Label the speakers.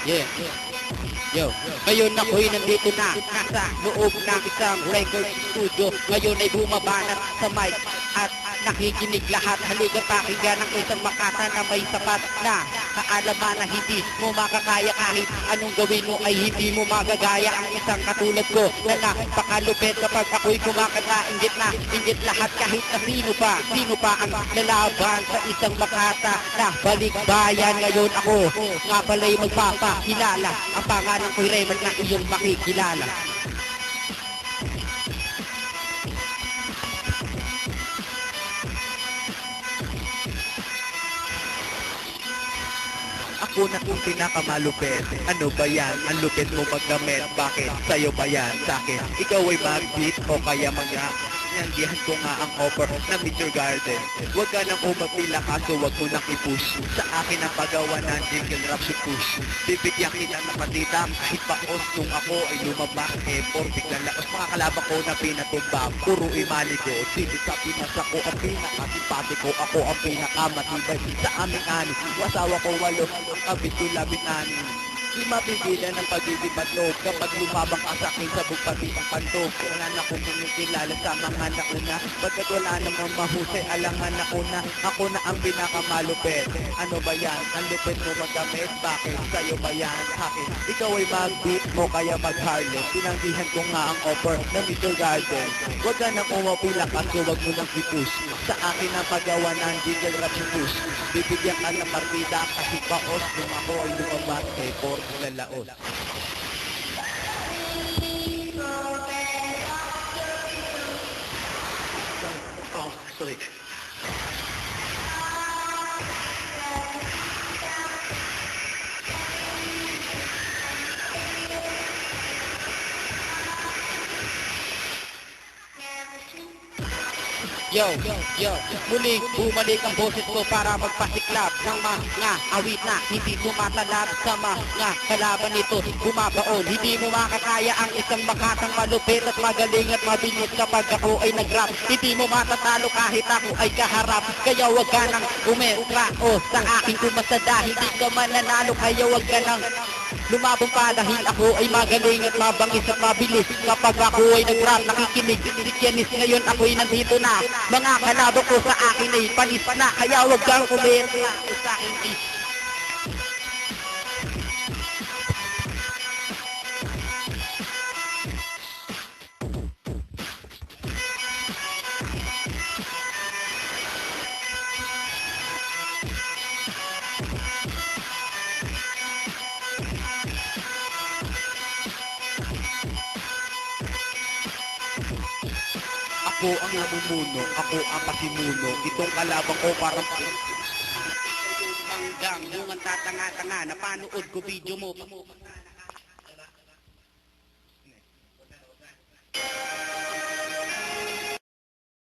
Speaker 1: Yeah. Yo, ngayon ako'y nandito na, nasa loob ng isang record studio. Ngayon ay bumabanat sa mic at nakikinig lahat. Halika pakinggan ng isang makata na may sapat na kaalaman na hindi mo makakaya. Kahit anong gawin mo ay hindi mo magagaya ang isang katulad ko na napakalupit kapag ako'y kumakanta. Inggit lahat kahit na sino pa ang lalaban sa isang makata na balikbayan. Ngayon ako nga pala'y magpapakilala. Ang pangalan ko'y Raymond na iyong makikilala.
Speaker 2: Ako na kung pinakamalupit. Ano ba yan? Ang lupit mo magdamit. Bakit? Sa'yo ba yan? Sa'kin? Ikaw ay mag-beat o kaya mag-rap? Nandihan ko nga ang offer na Mr. Garden. Huwag ka nang umapila kaso huwag mo nang i-push. Sa akin ang paggawa ng jingle rap si push. Bibigyan kita ng patita kahit paos nung ako ay lumabas. Effort biglang laos mga kalabang ko na pinatumba. Puro imali ko. Sige sa pinasa ko ang pinakasipati ko. Ako ang pinakamatibay sa aming ani. Wasawa ko 8, ang kabit ko 12. Di mapigilan ng pagbibibatlog kapag lumabang ka sa akin sa bugpati ang pantog. Wala na kong kumikilala sa mga nauna. Pagkat wala namang mahusay alangan na una. Ako na ang pinakamalupit. Ano ba yan? Ang lupit mo magamit? Bakit? Sa'yo ba yan? Akin? Ikaw ay mag-beat mo kaya mag-harlem. Tinanggihan ko nga ang offer na Mr. Garden. Huwag ka nang umapila kaso huwag mo nang i-push. Sa akin ang paggawa ng jingle rap si push. Bibigyan ka ng partida kasi paos nung ako ay lumabas for lalaos. Oh, sorry.
Speaker 1: Yo, muling bumalik ang boses ko para magpasiklab ng mga awit na hindi tumatalab sa mga kalaban nito. Bumabaon, hindi mo makakaya ang isang makatang malupit at magaling at mabilis kapag ako ay nag-rap. Hindi mo matatalo kahit ako ay kaharap. Kaya wag ka nang umestra o sa aking kumasa hindi ka mananalo. Kaya wag ka nang lumabong pa dahil ako ay magaling at mabangis at mabilis. Kapag ako ay nag-rap, nakikinig si Kianis. Ngayon ako'y nandito na. Mga kalabo ko sa akin ay panis na. Kaya wag kang kumenta sa akin is.
Speaker 2: Ako ang namumuno, ako ang pasimuno. Itong kalabang ko parang
Speaker 1: Hanggang yung ang tatanga-tanga na panood ko video mo.